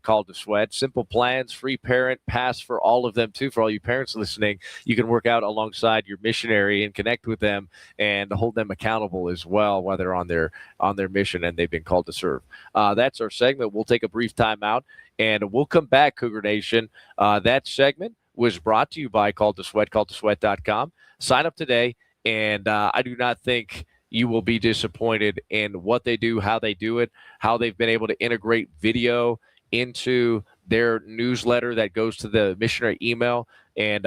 Called to Sweat. Simple plans, free parent pass for all of them too. For all you parents listening, you can work out alongside your missionary and connect with them and hold them accountable as well while they're on their mission and they've been called to serve. That's our segment. We'll take a brief time out and we'll come back, Cougar Nation. That segment was brought to you by Called to Sweat, calledtosweat.com. Sign up today, and I do not think you will be disappointed in what they do, how they do it, how they've been able to integrate video into their newsletter that goes to the missionary email. And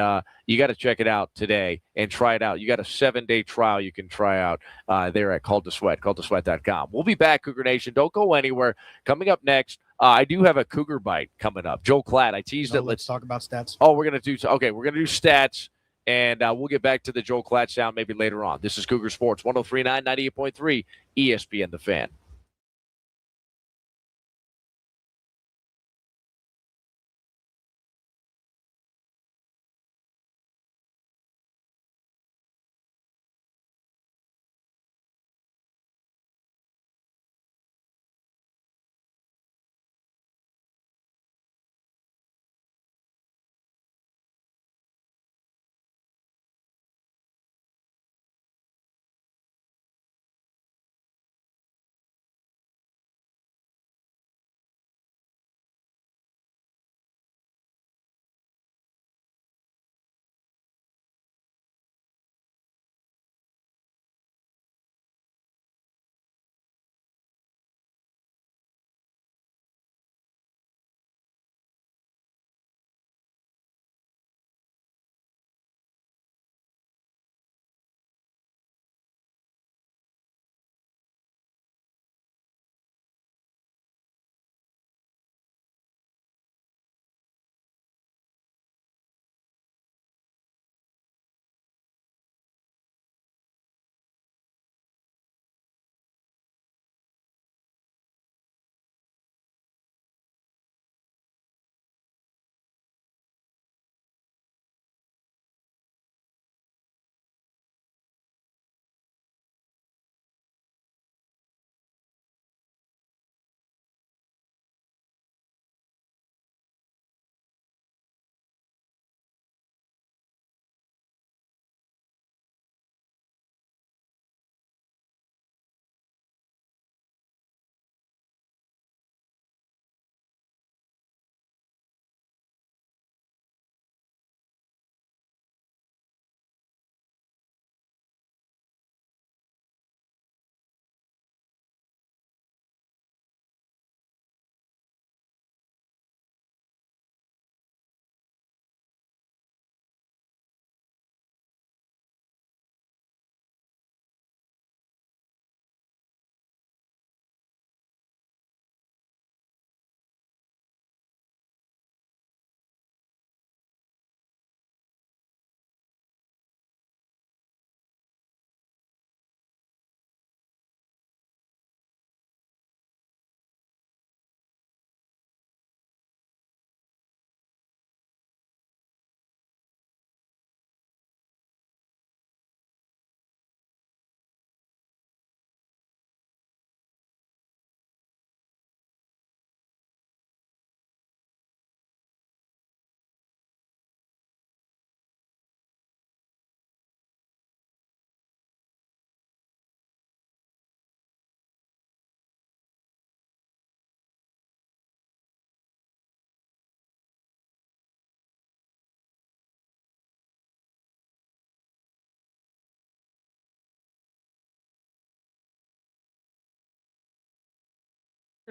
you got to check it out today and try it out. You got a 7-day trial you can try out there at Called to Sweat, calledtosweat.com. We'll be back, Cougar Nation. Don't go anywhere. Coming up next, I do have a Cougar Bite coming up. Joel Klatt, I teased it. Let's talk about stats. Oh, we're going to do stats, and we'll get back to the Joel Klatt sound maybe later on. This is Cougar Sports, 103.9, 98.3, ESPN The Fan.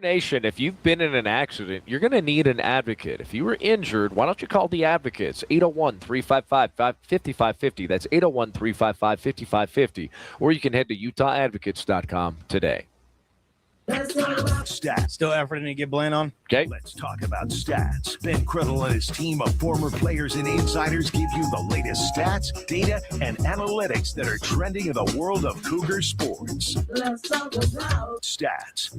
Nation, if you've been in an accident, you're going to need an advocate. If you were injured, why don't you call the Advocates? 801-355-5550. That's 801-355-5550. Or you can head to UtahAdvocates.com today. Stats. Still efforting to get Blaine on. Okay. Let's talk about stats. Ben Criddle and his team of former players and insiders give you the latest stats, data, and analytics that are trending in the world of Cougar sports. Let's talk about stats.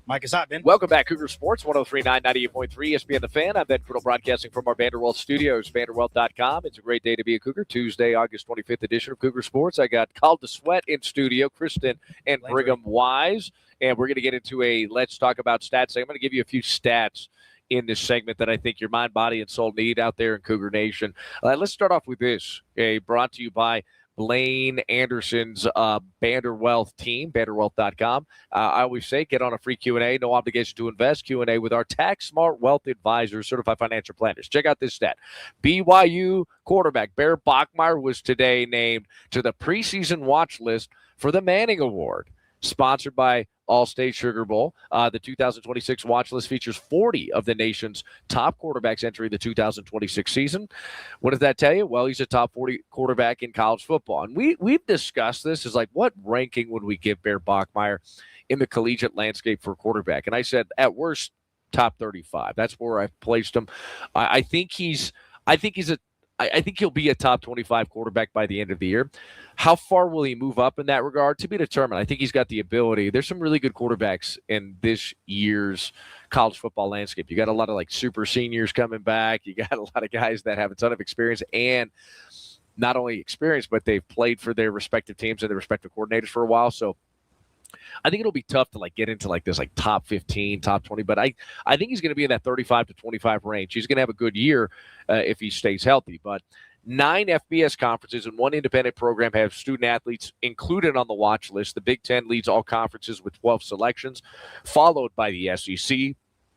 Mike is hot, Ben. Welcome back, Cougar Sports, 103.9, 98.3, ESPN The Fan. I'm Ben Criddle, broadcasting from our Vanderwelt studios, vanderwelt.com. It's a great day to be a Cougar. Tuesday, August 25th edition of Cougar Sports. I got Called to Sweat in studio, Kristen and Brigham Wise, and we're going to get into a Let's Talk About Stats. I'm going to give you a few stats in this segment that I think your mind, body, and soul need out there in Cougar Nation. Let's start off with this, brought to you by Blaine Anderson's Vanderwelt team, vanderwelt.com. I always say get on a free Q&A, no obligation to invest. Q&A with our Tax Smart Wealth Advisors, certified financial planners. Check out this stat. BYU quarterback Bear Bachmeier was today named to the preseason watch list for the Manning Award, sponsored by Allstate Sugar Bowl. The 2026 watch list features 40 of the nation's top quarterbacks entering the 2026 season. What does that tell you? Well, he's a top 40 quarterback in college football. And we've discussed this as like, what ranking would we give Bear Bachmeier in the collegiate landscape for quarterback? And I said, at worst, top 35. That's where I've placed him. I think he'll be a top 25 quarterback by the end of the year. How far will he move up in that regard? To be determined. I think he's got the ability. There's some really good quarterbacks in this year's college football landscape. You got a lot of like super seniors coming back. You got a lot of guys that have a ton of experience, and not only experience, but they've played for their respective teams and their respective coordinators for a while. So I think it'll be tough to like get into like this like top 15, top 20, but I think he's going to be in that 35 to 25 range. He's going to have a good year if he stays healthy. But 9 FBS conferences and 1 independent program have student athletes included on the watch list. The Big Ten leads all conferences with 12 selections, followed by the SEC.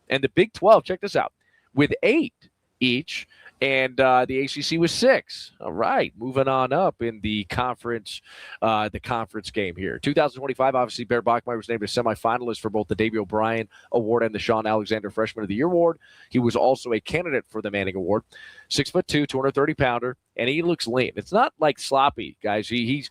And the Big 12, check this out, with 8 each. And the ACC was 6. All right, moving on up in the conference game here. 2025, obviously, Bear Bachmeier was named a semifinalist for both the Davey O'Brien Award and the Sean Alexander Freshman of the Year Award. He was also a candidate for the Manning Award. 6'2", 230-pounder, and he looks lean. It's not like sloppy, guys. He's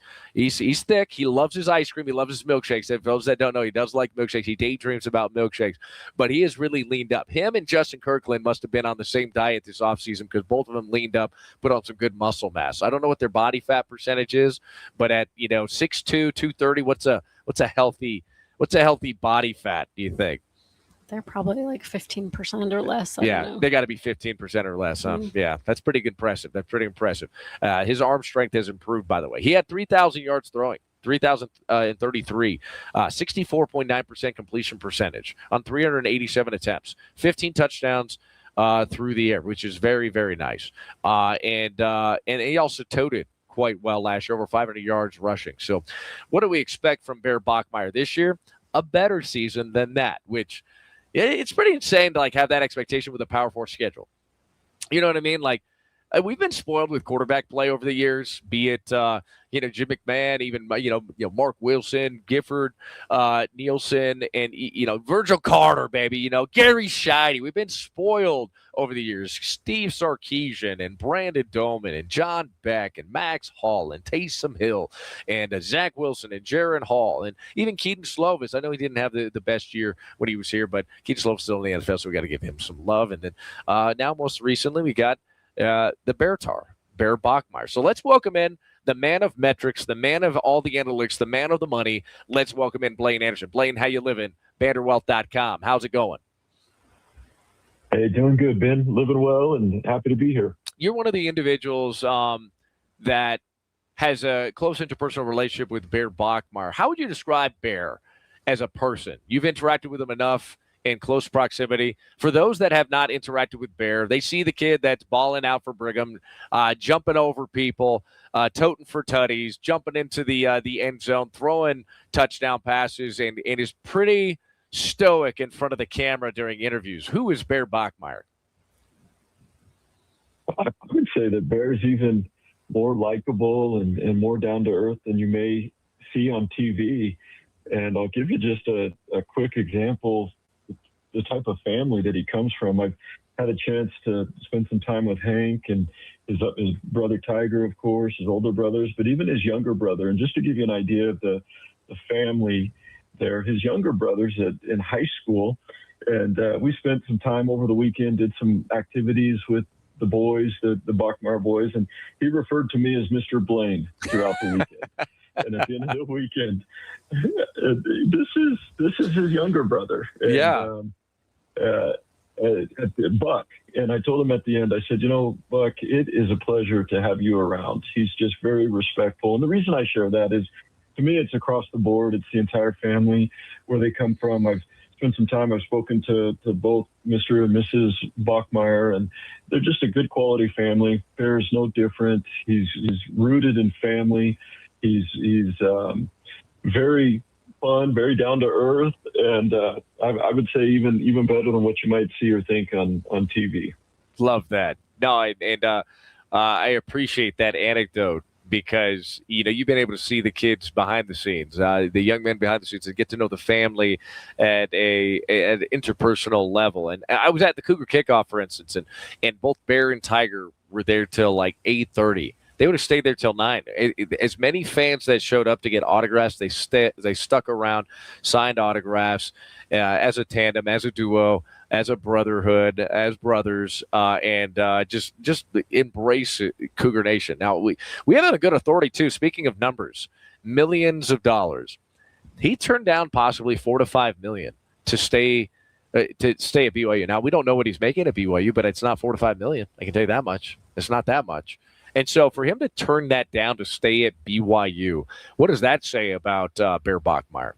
thick. He loves his ice cream. He loves his milkshakes. For those that don't know, he does like milkshakes. He daydreams about milkshakes, but he is really leaned up. Him and Justin Kirkland must have been on the same diet this offseason because both of them leaned up, put on some good muscle mass. I don't know what their body fat percentage is, but at 6'2", 230, what's a healthy body fat, do you think? They're probably like 15% or less. I don't know. They got to be 15% or less. Yeah, that's pretty impressive. His arm strength has improved, by the way. He had 3,000 yards throwing, 3,033, 64.9% completion percentage on 387 attempts, 15 touchdowns through the air, which is very, very nice. And he also toted quite well last year, over 500 yards rushing. So what do we expect from Bear Bachmeier this year? A better season than that, which it's pretty insane to like have that expectation with a Power 4 schedule. You know what I mean? Like we've been spoiled with quarterback play over the years, be it Jim McMahon, even Mark Wilson, Gifford, Nielsen, and Virgil Carter, baby. Gary Scheide. We've been spoiled over the years. Steve Sarkisian and Brandon Doman and John Beck and Max Hall and Taysom Hill and Zach Wilson and Jaron Hall and even Keaton Slovis. I know he didn't have the best year when he was here, but Keaton Slovis is still in the NFL, so we got to give him some love. And then now most recently we got the Bear Bachmeier. So let's welcome in the man of metrics, the man of all the analytics, the man of the money. Let's welcome in Blaine Anderson. Blaine, how you living? Vanderwelt.com. How's it going? Hey, doing good, Ben. Living well and happy to be here. You're one of the individuals that has a close interpersonal relationship with Bear Bachmeier. How would you describe Bear as a person? You've interacted with him enough in close proximity. For those that have not interacted with Bear, they see the kid that's balling out for Brigham, jumping over people, toting for tutties, jumping into the end zone, throwing touchdown passes, and is pretty stoic in front of the camera during interviews. Who is Bear Bachmeier? I would say that Bear's even more likable and more down to earth than you may see on TV. And I'll give you just a quick example, the type of family that he comes from. I've had a chance to spend some time with Hank and his brother Tiger, of course, his older brothers, but even his younger brother. And just to give you an idea of the family there, his younger brothers in high school, and we spent some time over the weekend, did some activities with the boys, the Bachmeyer boys, and he referred to me as Mr. Blaine throughout the weekend. And at the end of the weekend, this is his younger brother. And, Buck. And I told him at the end, I said, Buck, it is a pleasure to have you around. He's just very respectful. And the reason I share that is, to me, it's across the board. It's the entire family, where they come from. I've spent some time. I've spoken to both Mr. and Mrs. Bachmeyer, and they're just a good quality family. Bear's no different. He's rooted in family. He's very fun, very down to earth, and I would say even better than what you might see or think on TV. Love that. No, I appreciate that anecdote, because you've been able to see the kids behind the scenes, the young men behind the scenes, and get to know the family at an interpersonal level. And I was at the Cougar kickoff, for instance, and both Bear and Tiger were there till like 8:30. They would have stayed there till 9. As many fans that showed up to get autographs, they stuck around, signed autographs as a tandem, as a duo, as a brotherhood, as brothers, and just embrace Cougar Nation. Now, we have a good authority, too. Speaking of numbers, millions of dollars. He turned down possibly $4 to $5 million to stay at BYU. Now, we don't know what he's making at BYU, but it's not $4 to $5 million. I can tell you that much. It's not that much. And so for him to turn that down to stay at BYU, what does that say about Bear Bachmeyer?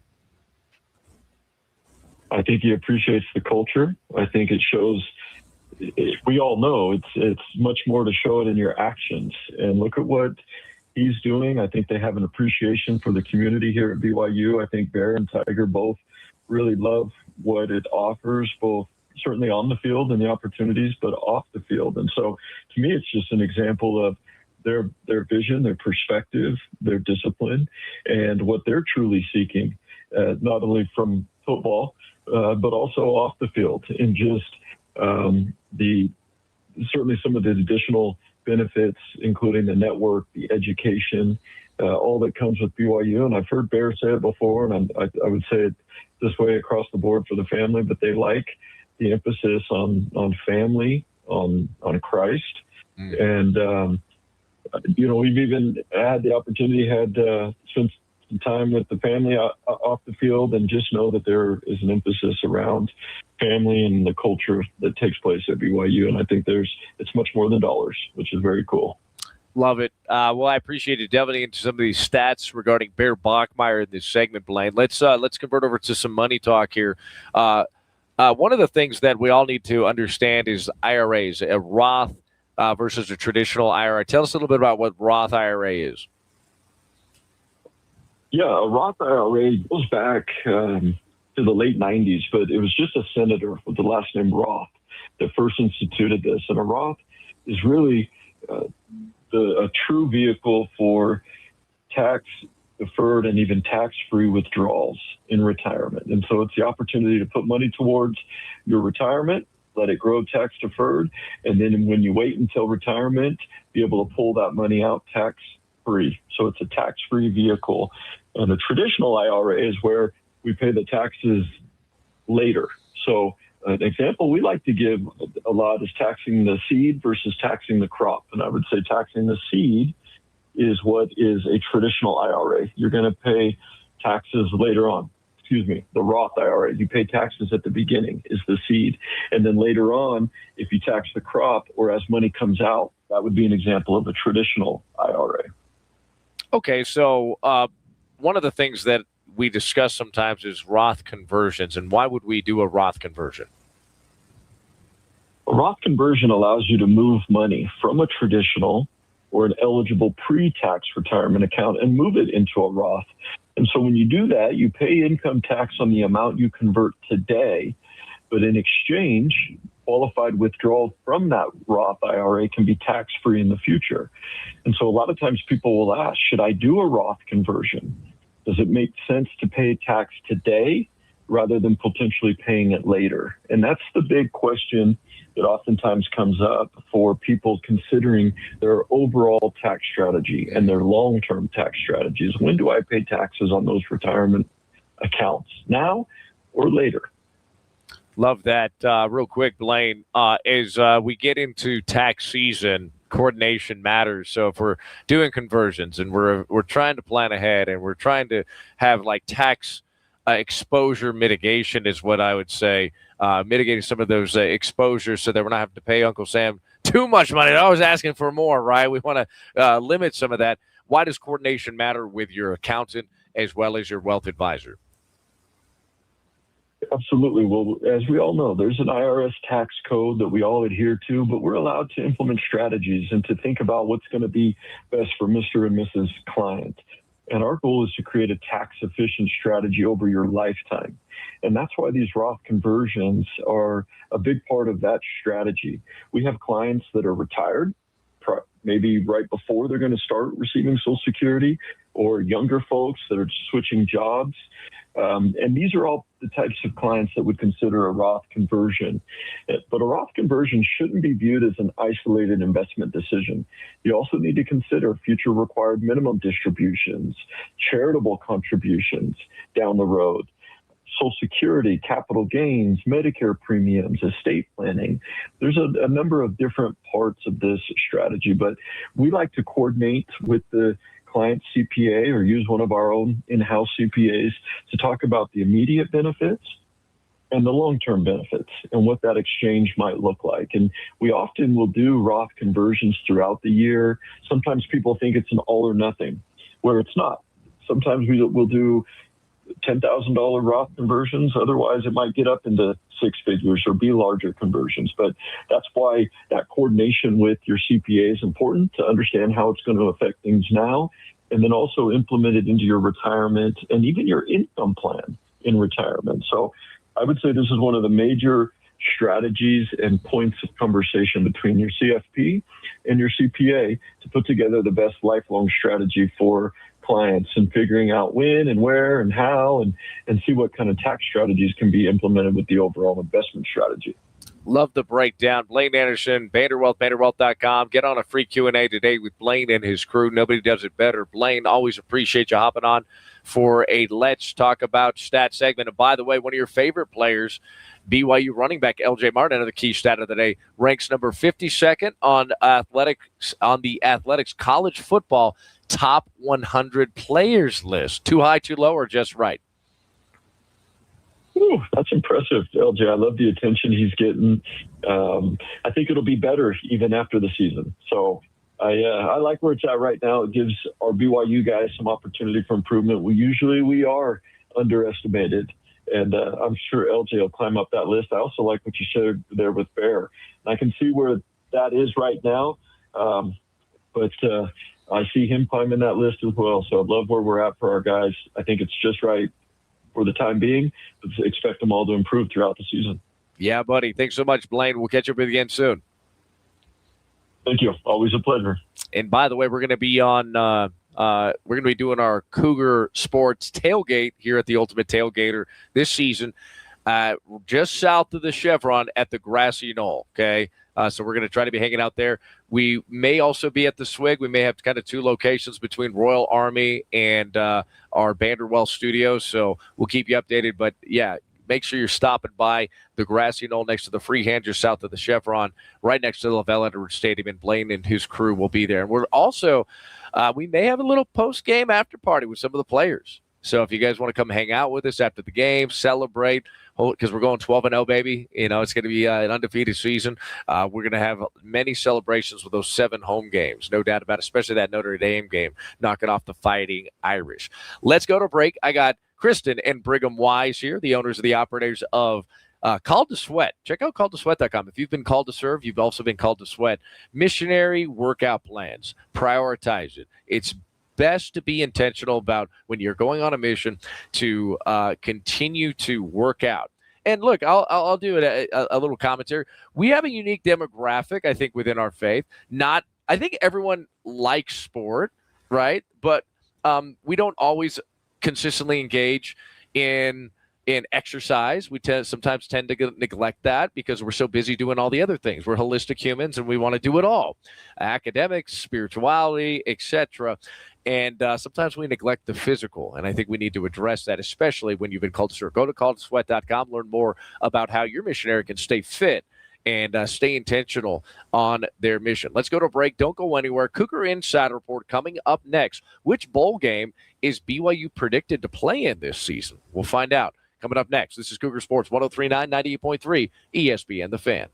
I think he appreciates the culture. I think it shows. We all know it's much more to show it in your actions. And look at what he's doing. I think they have an appreciation for the community here at BYU. I think Bear and Tiger both really love what it offers, both certainly on the field and the opportunities, but off the field. And so to me, it's just an example of their vision, their perspective, their discipline, and what they're truly seeking, not only from football, but also off the field, and just certainly some of the additional benefits, including the network, the education, all that comes with BYU. And I've heard Bear say it before, and I would say it this way across the board for the family, but they like the emphasis on family, on Christ. And, we've even had the opportunity, spent some time with the family off the field, and just know that there is an emphasis around family and the culture that takes place at BYU. And I think it's much more than dollars, which is very cool. Love it. Well, I appreciate you delving into some of these stats regarding Bear Bachmeyer in this segment, Blaine. Let's convert over to some money talk here. One of the things that we all need to understand is IRAs, a Roth versus a traditional IRA. Tell us a little bit about what Roth IRA is. Yeah, a Roth IRA goes back to the late 90s, but it was just a senator with the last name Roth that first instituted this. And a Roth is really a true vehicle for tax-deferred and even tax-free withdrawals in retirement. And so it's the opportunity to put money towards your retirement, let it grow tax-deferred, and then when you wait until retirement, be able to pull that money out tax-free. So it's a tax-free vehicle. And the traditional IRA is where we pay the taxes later. So an example we like to give a lot is taxing the seed versus taxing the crop. And I would say taxing the seed is what is a traditional IRA. You're going to pay taxes later on. The Roth IRA, you pay taxes at the beginning, is the seed. And then later on, if you tax the crop or as money comes out, that would be an example of a traditional IRA. Okay, so one of the things that we discuss sometimes is Roth conversions. And why would we do a Roth conversion? A Roth conversion allows you to move money from a traditional or an eligible pre-tax retirement account and move it into a Roth. And so when you do that, you pay income tax on the amount you convert today, but in exchange, qualified withdrawal from that Roth IRA can be tax-free in the future. And so a lot of times people will ask, should I do a Roth conversion? Does it make sense to pay tax today rather than potentially paying it later? And that's the big question that oftentimes comes up for people considering their overall tax strategy and their long-term tax strategies. When do I pay taxes on those retirement accounts, now or later? Love that. Real quick, Blaine, as we get into tax season, coordination matters. So if we're doing conversions and we're trying to plan ahead and we're trying to have like tax exposure mitigation is what I would say, mitigating some of those exposures so that we're not having to pay Uncle Sam too much money. They're always asking for more, right? We want to limit some of that. Why does coordination matter with your accountant as well as your wealth advisor? Absolutely. Well, as we all know, there's an IRS tax code that we all adhere to, but we're allowed to implement strategies and to think about what's going to be best for Mr. and Mrs. Client. And our goal is to create a tax-efficient strategy over your lifetime. And that's why these Roth conversions are a big part of that strategy. We have clients that are retired, maybe right before they're going to start receiving Social Security, or younger folks that are switching jobs. And these are all the types of clients that would consider a Roth conversion. But a Roth conversion shouldn't be viewed as an isolated investment decision. You also need to consider future required minimum distributions, charitable contributions down the road, Social Security, capital gains, Medicare premiums, estate planning. There's a number of different parts of this strategy, but we like to coordinate with the client CPA or use one of our own in-house CPAs to talk about the immediate benefits and the long-term benefits and what that exchange might look like. And we often will do Roth conversions throughout the year. Sometimes people think it's an all or nothing, where it's not. Sometimes we'll do $10,000 Roth conversions. Otherwise, it might get up into six figures or be larger conversions. But that's why that coordination with your CPA is important to understand how it's going to affect things now, and then also implement it into your retirement and even your income plan in retirement. So I would say this is one of the major strategies and points of conversation between your CFP and your CPA to put together the best lifelong strategy for clients and figuring out when and where and how and see what kind of tax strategies can be implemented with the overall investment strategy. Love the breakdown. Blaine Anderson, Vanderwelt, Vanderwelt.com. Get on a free Q&A today with Blaine and his crew. Nobody does it better. Blaine, always appreciate you hopping on for a Let's Talk About Stats segment. And by the way, one of your favorite players, BYU running back LJ Martin, another key stat of the day, ranks number 52nd on the Athletics College Football Top 100 Players list. Too high, too low, or just right? Ooh, that's impressive, LJ. I love the attention he's getting. I think it'll be better even after the season. So I like where it's at right now. It gives our BYU guys some opportunity for improvement. We are underestimated, and I'm sure LJ will climb up that list. I also like what you shared there with Bear. And I can see where that is right now, but I see him climbing that list as well. So I love where we're at for our guys. I think it's just right for the time being, but expect them all to improve throughout the season. Yeah, buddy. Thanks so much, Blaine. We'll catch up with you again soon. Thank you. Always a pleasure. And by the way, we're going to be on. We're going to be doing our Cougar Sports tailgate here at the Ultimate Tailgater this season, just south of the Chevron at the Grassy Knoll. Okay. So we're going to try to be hanging out there. We may also be at the Swig. We may have kind of two locations between Royal Army and our Vanderwell studios. So we'll keep you updated. But, yeah, make sure you're stopping by the Grassy Knoll next to the Freehand, just south of the Chevron, right next to the LaVell Edwards Stadium. And Blaine and his crew will be there. And we're also we may have a little post-game after party with some of the players. So if you guys want to come hang out with us after the game, celebrate, because we're going 12-0, baby. You know, it's going to be an undefeated season. We're going to have many celebrations with those 7 home games, no doubt about it, especially that Notre Dame game, knocking off the Fighting Irish. Let's go to break. I got Kristen and Brigham Wise here, the owners of the operators of Called to Sweat. Check out calledtosweat.com. If you've been called to serve, you've also been called to sweat. Missionary workout plans. Prioritize it. It's best to be intentional about when you're going on a mission to continue to work out. And look, I'll do a little commentary. We have a unique demographic, I think, within our faith. I think everyone likes sport, right? But we don't always consistently engage in exercise. We sometimes tend to neglect that because we're so busy doing all the other things. We're holistic humans and we want to do it all. Academics, spirituality, etc. And sometimes we neglect the physical. And I think we need to address that, especially when you've been called to serve. Go to calledtosweat.com, learn more about how your missionary can stay fit and stay intentional on their mission. Let's go to a break. Don't go anywhere. Cougar Insider Report coming up next. Which bowl game is BYU predicted to play in this season? We'll find out. Coming up next, this is Cougar Sports 103.9, 98.3, ESPN The Fan.